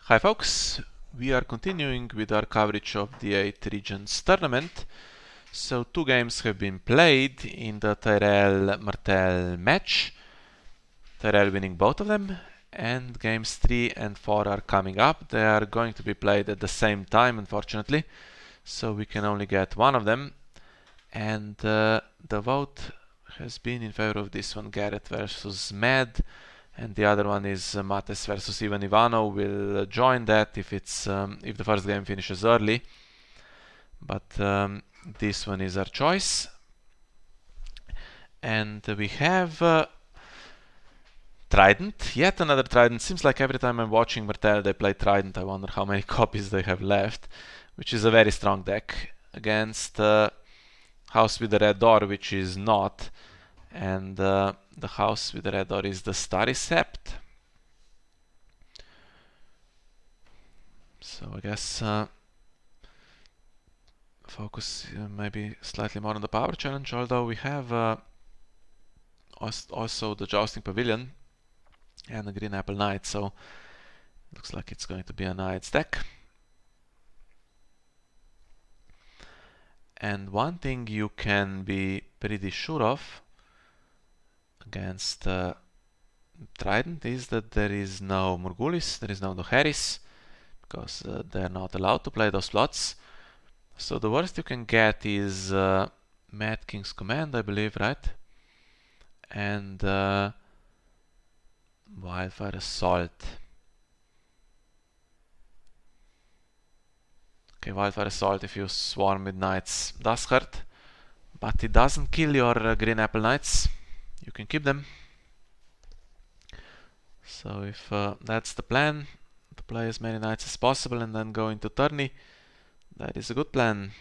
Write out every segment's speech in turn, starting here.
Hi folks, we are continuing with our coverage of the 8 Regents tournament. So 2 games have been played in the Tyrell Martell match, Tyrell winning both of them, and games 3 and 4 are coming up. They are going to be played at the same time, unfortunately, so we can only get one of them. And the vote has been in favor of this one, Gareth versus Mad. And the other one is Mates versus Ivan Ivanov. Will join that if the first game finishes early. But this one is our choice. And we have Trident. Yet another Trident. Seems like every time I'm watching Martell they play Trident, I wonder how many copies they have left. Which is a very strong deck against House with the Red Door, which is not. And the house with the red door is the Starry Sept. So I guess focus maybe slightly more on the power challenge, although we have also the Jousting Pavilion and the Green Apple Knight, so looks like it's going to be a Knight's deck. And one thing you can be pretty sure of against Trident is that there is no Morgulis, there is no Dohaeris, because they're not allowed to play those slots. So the worst you can get is Mad King's Command, I believe, right? And Wildfire Assault. Okay, Wildfire Assault if you swarm with Knights does hurt, but it doesn't kill your Green Apple Knights. You can keep them. So if that's the plan, to play as many Knights as possible and then go into tourney, that is a good plan.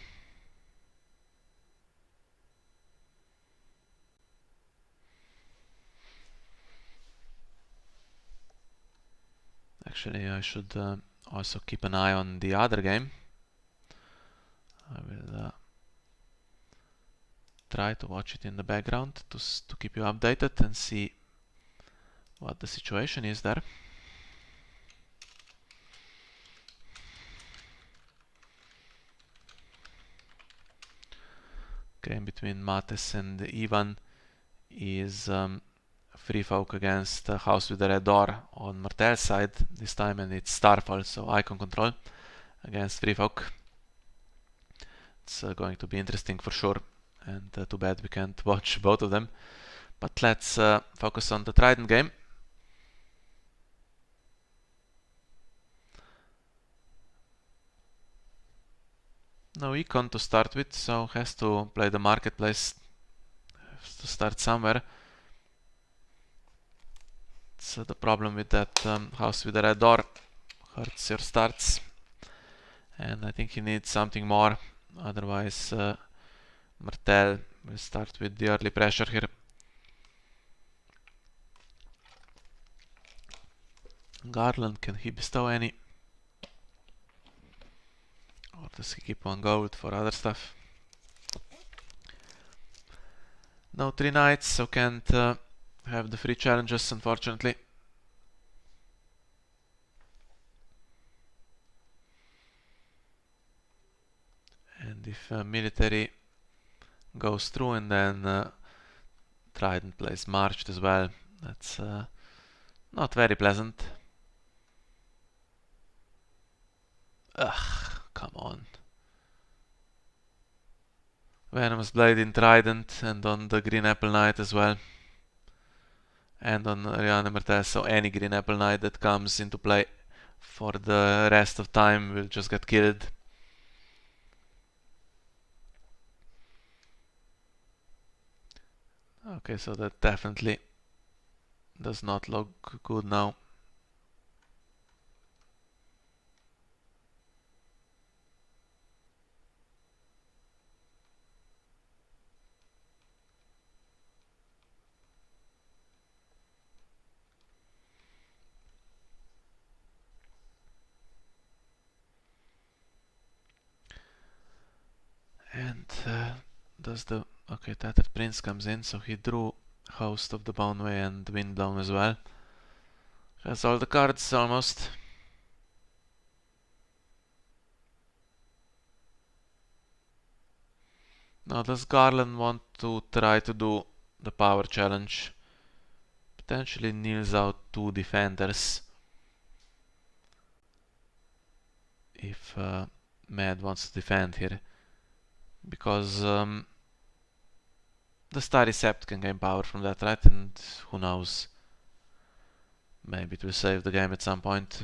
Actually, I should also keep an eye on the other game. I will try to watch it in the background to keep you updated and see what the situation is there. Game between Mates and Ivan is Free Folk against House with the Red Door on Martell's side this time, and it's Starfall, so icon control against Free Folk. It's going to be interesting for sure, and too bad we can't watch both of them. But let's focus on the Trident game. No econ to start with, so has to play the marketplace. Has to start somewhere. It's the problem with that house with the red door. Hurts your starts. And I think he needs something more. Otherwise, Martell will start with the early pressure here. Garland, can he bestow any? Or does he keep 1 gold for other stuff? No 3 knights, so can't have the free challenges, unfortunately. And if military goes through and then Trident plays marched as well, that's not very pleasant. Ugh, come on. Venomous Blade in Trident and on the Green Apple Knight as well. And on Ariane Martell, so any Green Apple Knight that comes into play for the rest of time will just get killed. Okay, so that definitely does not look good now. And does the... Okay, Tattered Prince comes in, so he drew Host of the Boneway and Windblown as well. Has all the cards almost. Now does Garland want to try to do the power challenge? Potentially kneels out 2 defenders. If Mad wants to defend here. Because the Starry Sept can gain power from that, right? And who knows? Maybe it will save the game at some point.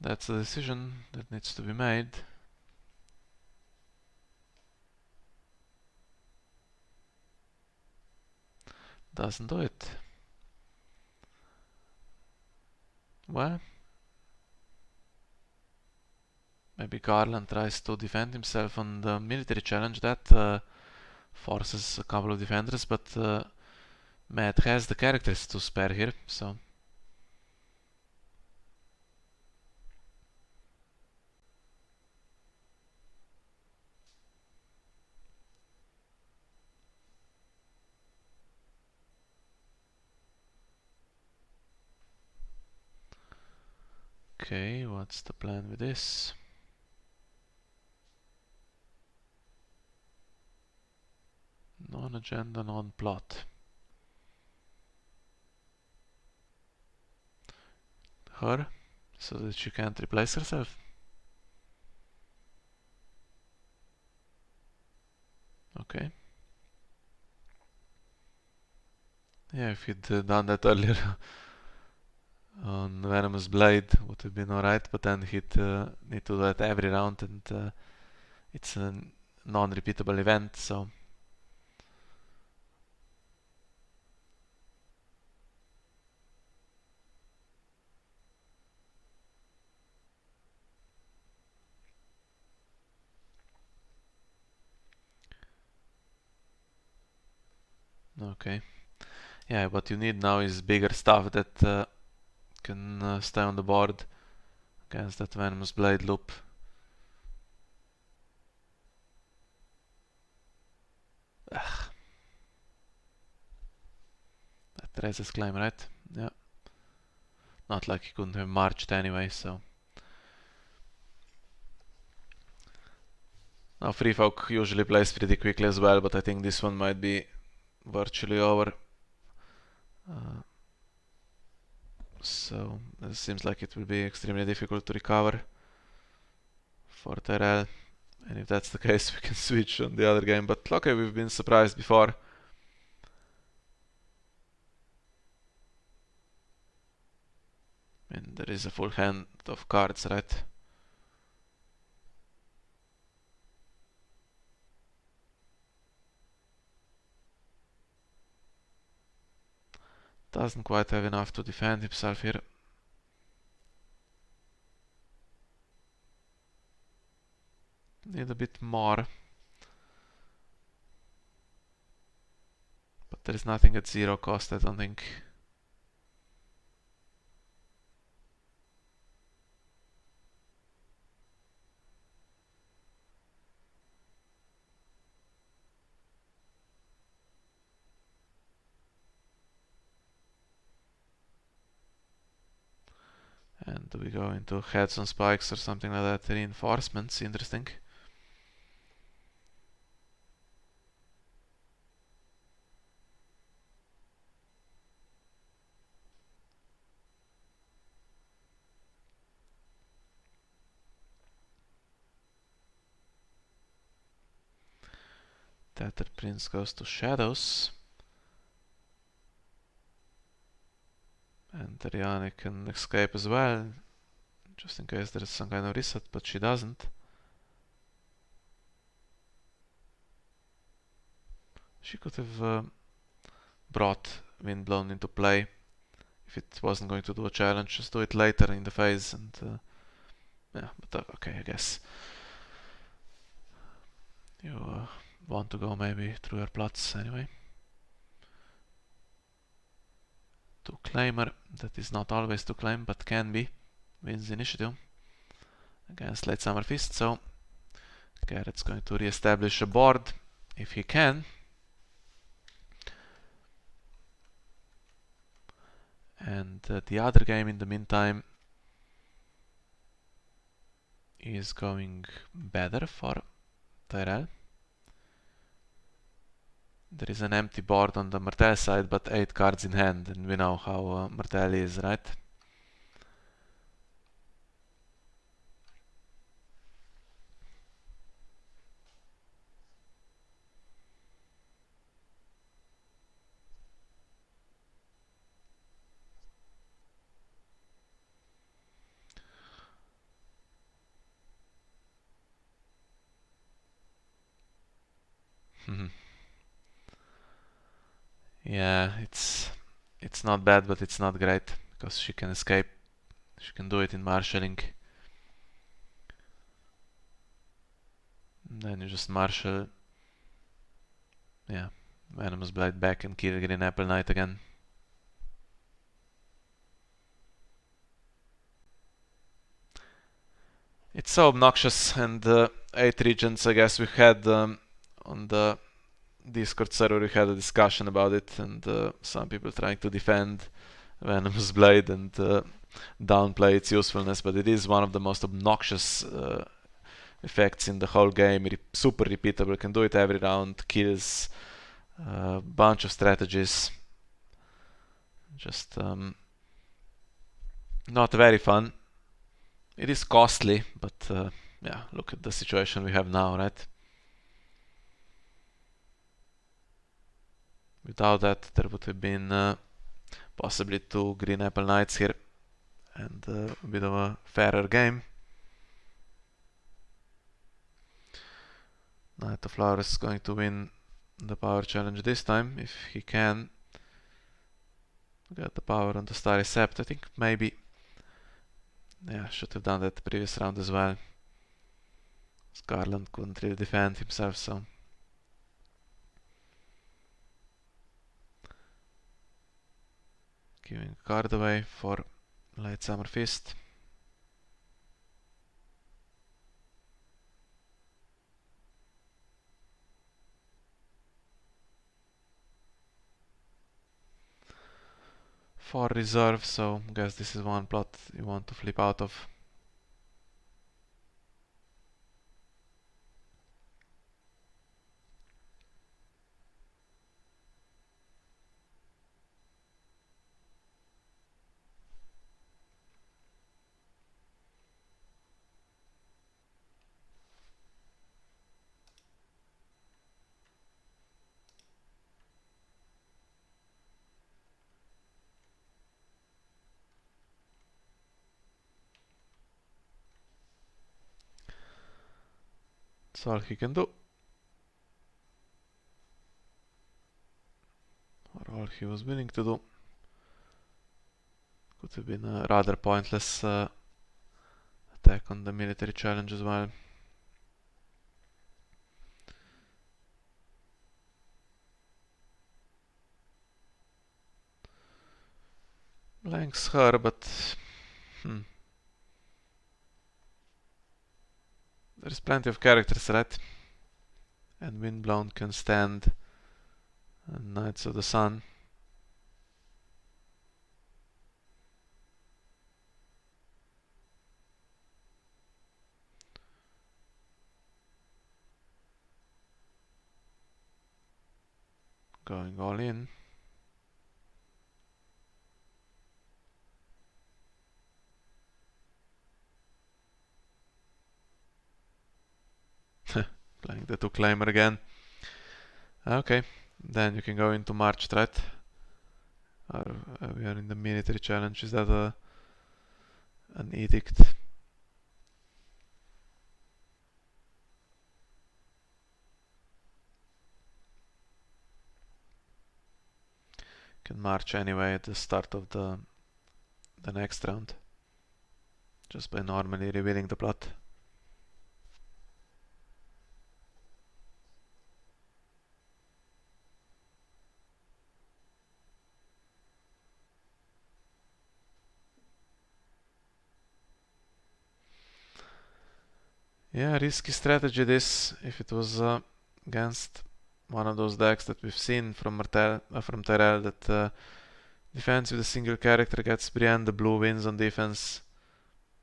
That's a decision that needs to be made. Doesn't do it. Well, maybe Garland tries to defend himself on the military challenge. That forces a couple of defenders, but Matt has the characters to spare here, so... Okay, what's the plan with this? Non-agenda, non-plot. Her, so that she can't replace herself. Okay. Yeah, if he'd done that earlier on Venomous Blade, would have been alright, but then he'd need to do that every round, and it's a non-repeatable event, so... Okay. Yeah, what you need now is bigger stuff that can stay on the board against that Venomous Blade loop. Ugh. That raises claim, right? Yeah. Not like he couldn't have marched anyway, so... Now Free Folk usually plays pretty quickly as well, but I think this one might be virtually over. So it seems like it will be extremely difficult to recover for Tyrell. And if that's the case, we can switch on the other game. But okay, we've been surprised before. And there is a full hand of cards, right? Doesn't quite have enough to defend himself here. Need a bit more. But there is nothing at 0 cost, I don't think. And do we go into heads on spikes or something like that? Reinforcements, interesting. Tattered Prince goes to Shadows. And Ariane can escape as well, just in case there is some kind of reset, but she doesn't. She could have brought Windblown into play if it wasn't going to do a challenge. Just do it later in the phase, and yeah, but okay, I guess. You want to go maybe through your plots anyway. To claimer, that is not always to claim, but can be, wins initiative against Late Summer Feast, so Gareth's going to re-establish a board if he can. And the other game in the meantime is going better for Tyrell. There is an empty board on the Martell side, but 8 cards in hand, and we know how Martell is, right? Yeah, it's not bad, but it's not great, because she can escape. She can do it in marshalling. And then you just marshal. Yeah, Venomous Blade back and kill Green Apple Knight again. It's so obnoxious, and 8 Regents, I guess we had on the Discord server, we had a discussion about it, and some people trying to defend Venomous Blade and downplay its usefulness, but it is one of the most obnoxious effects in the whole game. Super repeatable, can do it every round, kills a bunch of strategies. Just not very fun. It is costly, but yeah, look at the situation we have now, right? Without that, there would have been possibly 2 Green Apple Knights here, and a bit of a fairer game. Knight of Flowers is going to win the power challenge this time, if he can get the power on the Starry Sept. I think maybe, yeah, should have done that the previous round as well. Scarland couldn't really defend himself, so giving a card away for Late Summer Feast. For reserve, so I guess this is one plot you want to flip out of. That's all he can do. Or all he was willing to do. Could have been a rather pointless attack on the military challenge as well. Blanks her, but there's plenty of characters, right? And Windblown can stand Knights of the Sun. Going all in. Playing the 2 claimer again. Okay, then you can go into March, right? Or we are in the military challenge. Is that an edict? Can march anyway at the start of the next round, just by normally revealing the plot. Yeah, risky strategy this, if it was against one of those decks that we've seen from from Tyrell, that defense with a single character gets Brienne, the blue wins on defense.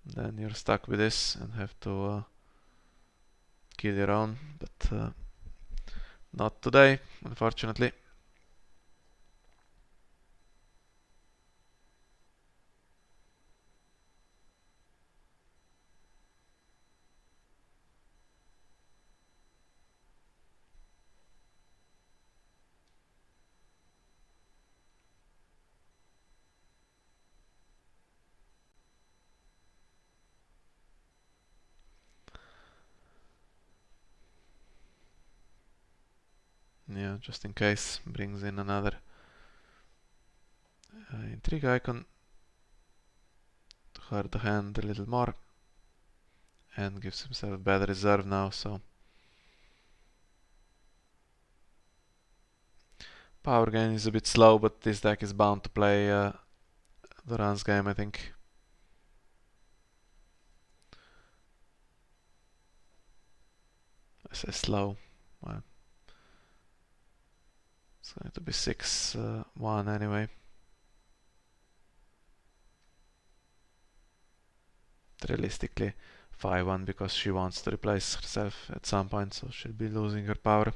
Then you're stuck with this and have to kill your own, but not today, unfortunately. Yeah, just in case, brings in another intrigue icon to hurt the hand a little more, and gives himself bad reserve now, so power gain is a bit slow, but this deck is bound to play the runs game, I think. I say slow. Well, it's going to be 6-1 anyway. Realistically, 5-1 because she wants to replace herself at some point, so she'll be losing her power.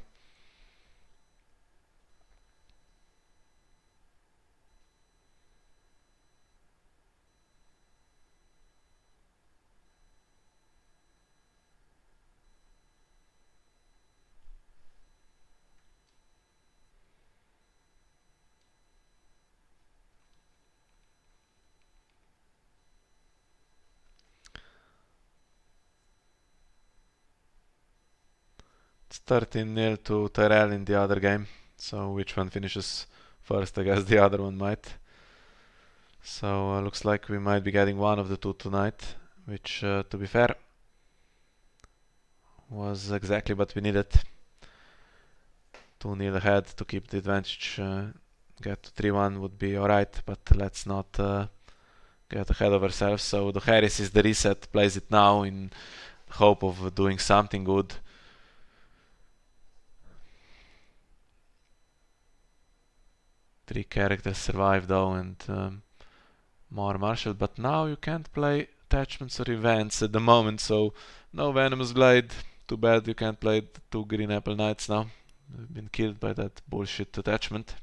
It's 13-0 to Tyrell in the other game, so which one finishes first? I guess the other one might. So looks like we might be getting one of the two tonight, which, to be fair, was exactly what we needed. 2-0 ahead to keep the advantage. Get to 3-1 would be alright, but let's not get ahead of ourselves. So the Harris is the reset, plays it now in hope of doing something good. Three characters survive though, and more martial, but now you can't play attachments or events at the moment, so no Venomous Blade. Too bad you can't play the two Green Apple Knights now. They've been killed by that bullshit attachment.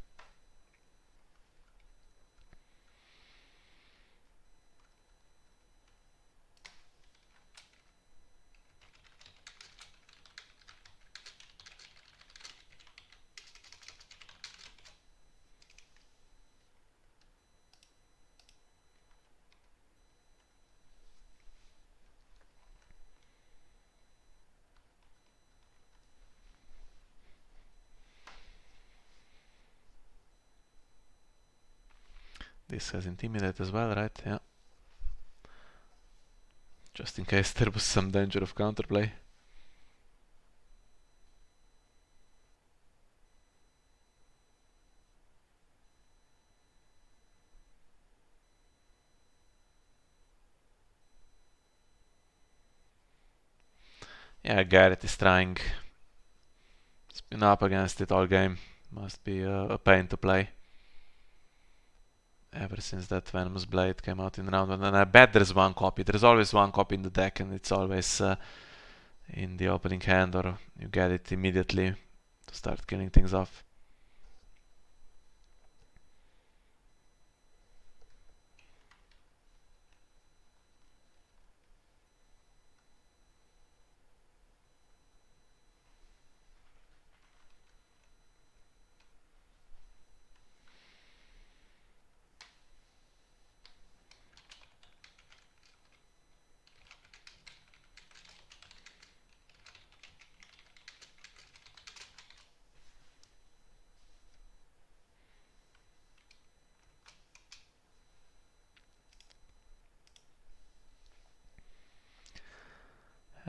This has Intimidate as well, right? Yeah. Just in case there was some danger of counterplay. Yeah, Gareth is trying. He's been up against it all game. Must be a pain to play. Ever since that Venomous Blade came out in round 1. And I bet there's one copy. There's always one copy in the deck, and it's always in the opening hand, or you get it immediately to start killing things off.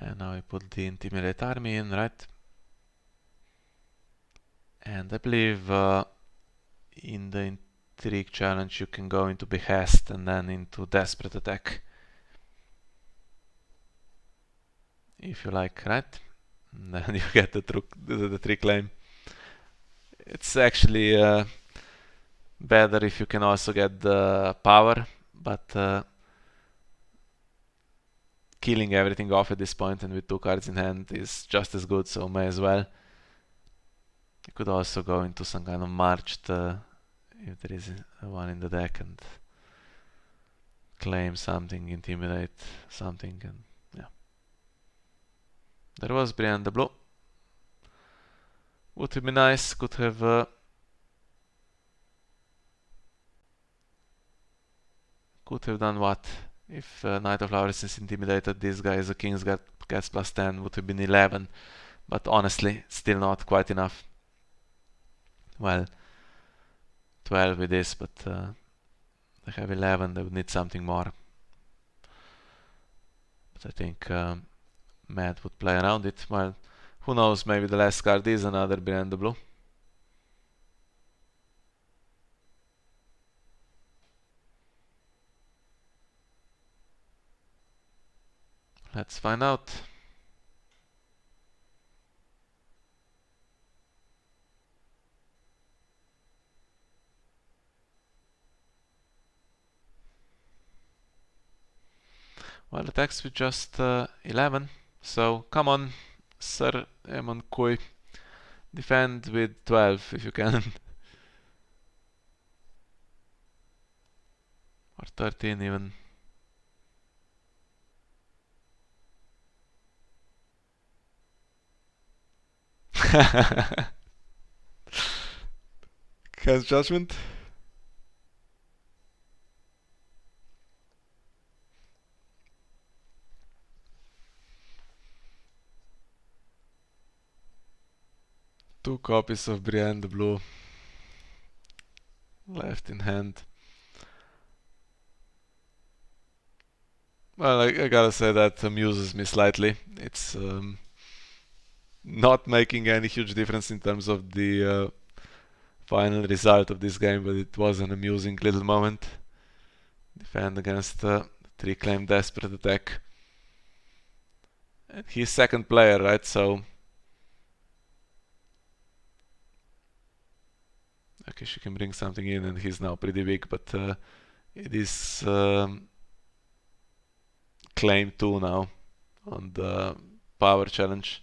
And now I put the Intimidate army in, right? And I believe in the Intrigue challenge you can go into Behest and then into Desperate Attack. if you like, right? And then you get the tree claim. It's actually better if you can also get the power, but killing everything off at this point and with 2 cards in hand is just as good, so may as well. You could also go into some kind of marched if there is one in the deck and claim something, intimidate something, and yeah. There was Brienne the Blue. Would have been nice, could have done what? If Knight of Flowers is intimidated, this guy is a Kingsguard, gets plus 10, would have been 11. But honestly, still not quite enough. Well, 12 with this, but they have 11, they would need something more. But I think Matt would play around it. Well, who knows, maybe the last card is another Brienne the Blue. Let's find out. Well, attacks with just 11. So come on, Sir Emon Kui. Defend with 12 if you can. Or 13 even. Cast Judgment. Two copies of Brienne the Blue left in hand. Well, I gotta say that amuses me slightly. It's not making any huge difference in terms of the final result of this game, but it was an amusing little moment. Defend against 3 claim desperate attack. And he's second player, right? So okay, she can bring something in, and he's now pretty big, but it is claim 2 now on the power challenge,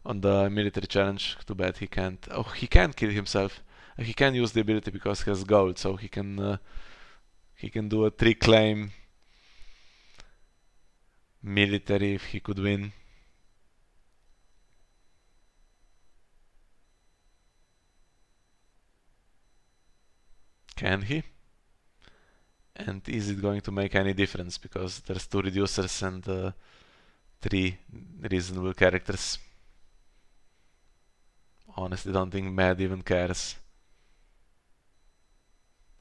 on the military challenge. Too bad he can't. Oh, he can kill himself. He can use the ability because he has gold, so he can do a 3 claim military if he could win. Can he? And is it going to make any difference? Because there's 2 reducers and 3 reasonable characters. Honestly, don't think Mad even cares.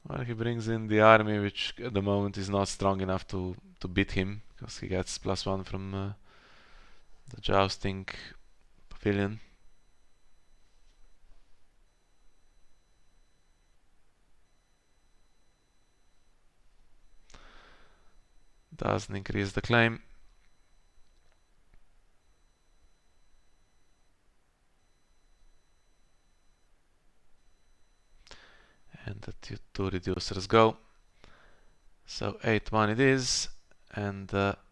Well, he brings in the army, which at the moment is not strong enough to beat him, because he gets +1 from the jousting pavilion. Doesn't increase the claim. And the 2 reducers go. So 8-1 it is, and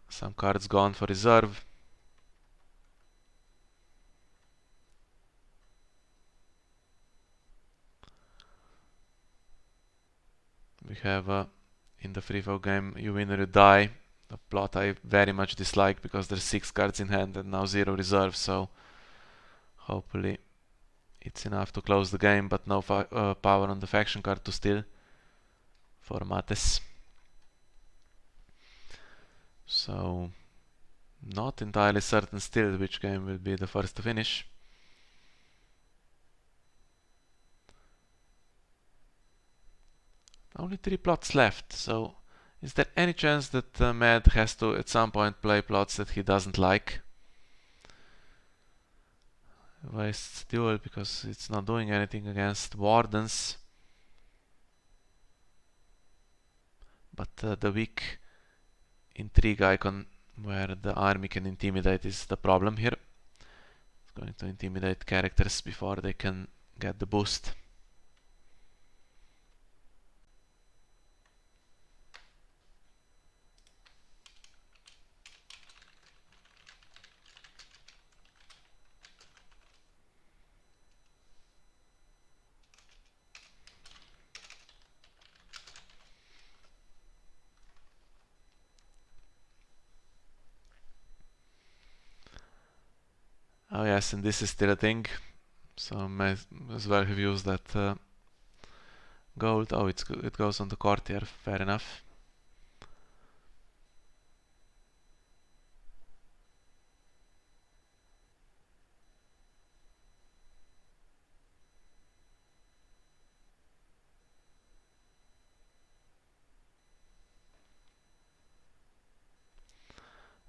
some cards gone for reserve. We have in the free flow game, you win or you die. The plot I very much dislike because there's 6 cards in hand and now 0 reserve, so hopefully it's enough to close the game, but no power on the faction card to steal for Mates. So not entirely certain still which game will be the first to finish. Only 3 plots left, so is there any chance that Mad has to at some point play plots that he doesn't like? Wastes duel because it's not doing anything against wardens. But the weak intrigue icon where the army can intimidate is the problem here. It's going to intimidate characters before they can get the boost. Oh yes, and this is still a thing, so I may as well have used that gold. Oh, it goes on the courtier, fair enough.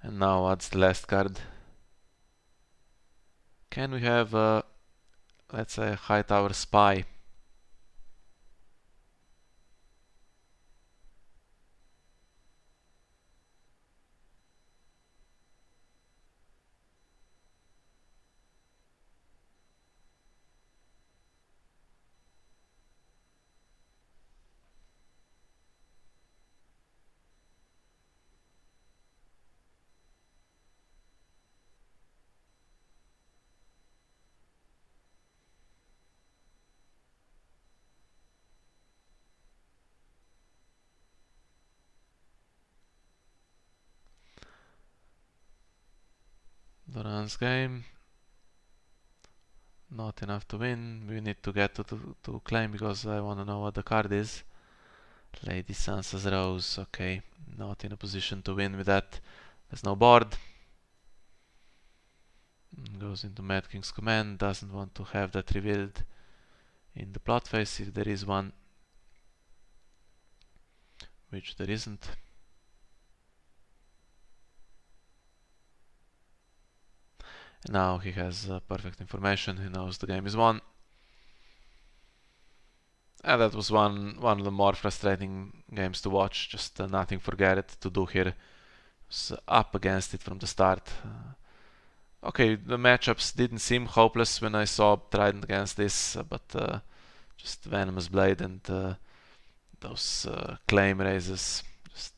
And now what's the last card? Can we have let's say a high tower spy? Doran's game. Not enough to win. We need to get to claim because I want to know what the card is. Lady Sansa's Rose. Okay, not in a position to win with that. There's no board. Goes into Mad King's command. Doesn't want to have that revealed in the plot phase if there is one, which there isn't. And now he has perfect information. He knows the game is won. And that was one of the more frustrating games to watch. Just nothing for Gareth to do here. Was up against it from the start. Okay, the matchups didn't seem hopeless when I saw Trident against this, but just Venomous Blade and those claim raises just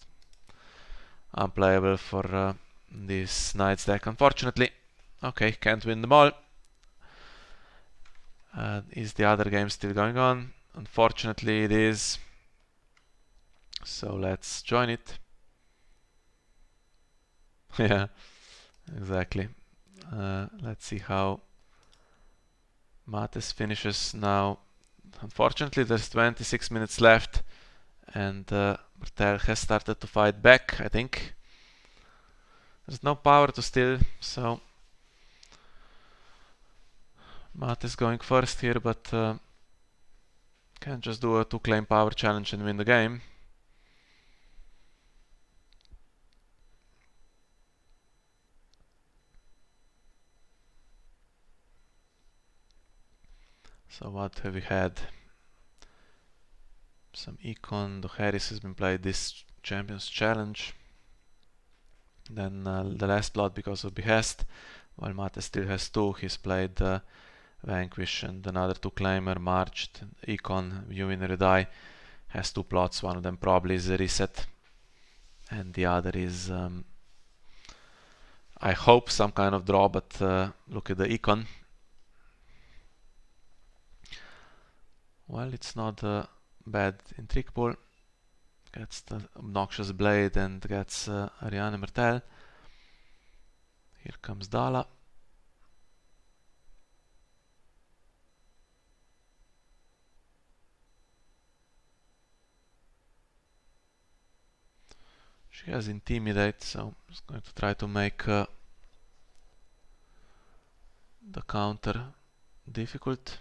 unplayable for this Knight's deck, unfortunately. Okay, can't win them all. Is the other game still going on? Unfortunately it is. So let's join it. Yeah, exactly. Let's see how Mates finishes now. Unfortunately there's 26 minutes left and Martell has started to fight back, I think. There's no power to steal, so Matt is going first here, but can't just do a 2-claim power challenge and win the game. So what have we had? Some Econ, the Harris has been played this Champions Challenge. Then the last blood because of Behest, while Mate still has 2, he's played Vanquish and another 2-claimer, Marched, Econ, You Win or Die, has 2 plots, one of them probably is a reset, and the other is, I hope, some kind of draw, but look at the Econ. Well, it's not bad in trick pool. Gets the obnoxious blade and gets Ariane Martell. Here comes Dala. She has Intimidate, so I'm just going to try to make the counter difficult.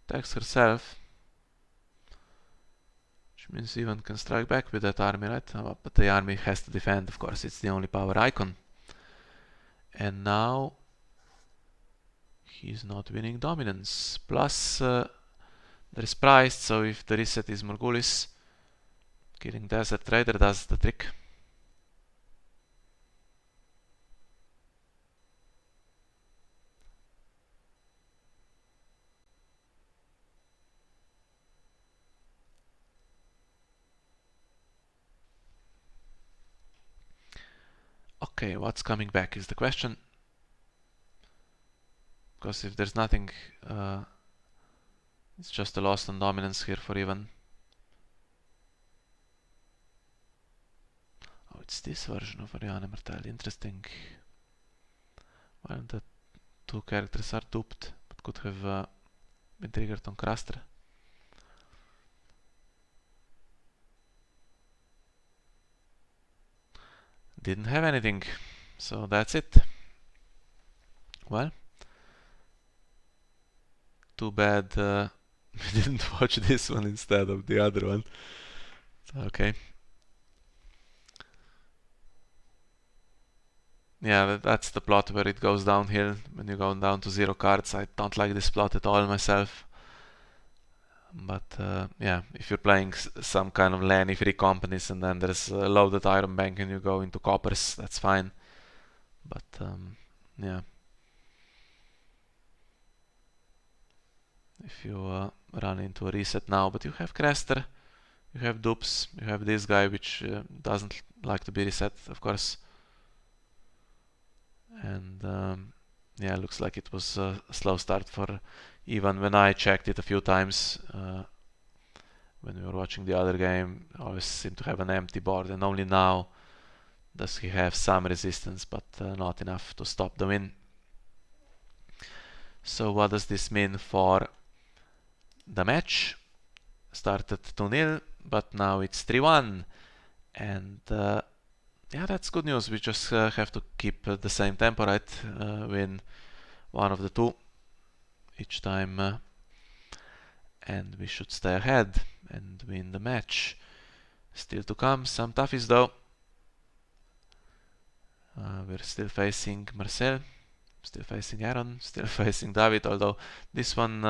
Attacks herself, which means Ivan can strike back with that army, right? But the army has to defend, of course, it's the only power icon. And now he's not winning dominance. Plus There is priced, so if the reset is Morgulis, killing Desert Raider does the trick. Okay, what's coming back is the question. Because if there's nothing, it's just a loss on dominance here for Ivan. Oh, it's this version of Ariane Martell. Interesting. Well, the two characters are duped, but could have been triggered on Craster. Didn't have anything, so that's it. Well, too bad we didn't watch this one instead of the other one. Okay. Yeah, that's the plot where it goes downhill when you go down to 0 cards. I don't like this plot at all myself. But yeah, if you're playing some kind of Lanny free companies and then there's a loaded Iron Bank and you go into coppers, that's fine. But yeah. If you run into a reset now, but you have Craster, you have dupes, you have this guy which doesn't like to be reset, of course. And yeah, looks like it was a slow start for even when I checked it a few times. When we were watching the other game, I always seemed to have an empty board, and only now does he have some resistance, but not enough to stop the win. So what does this mean for the match? Started 2-0, but now it's 3-1. And yeah, that's good news. We just have to keep the same tempo, right? Win one of the two each time. And we should stay ahead and win the match. Still to come, some toughies though. We're still facing Marcel, still facing Aaron, still facing David, although this one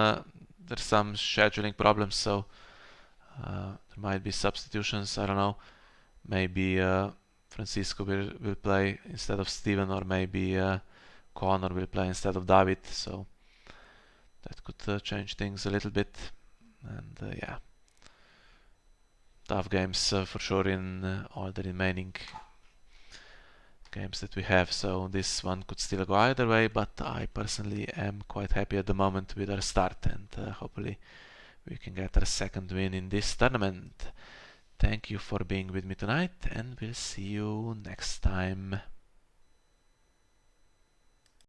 there's some scheduling problems, so there might be substitutions, I don't know. Maybe Francisco will play instead of Steven, or maybe Connor will play instead of David, so that could change things a little bit. And yeah, tough games for sure in all the remaining games that we have, so this one could still go either way, but I personally am quite happy at the moment with our start, and hopefully we can get our second win in this tournament. Thank you for being with me tonight, and we'll see you next time.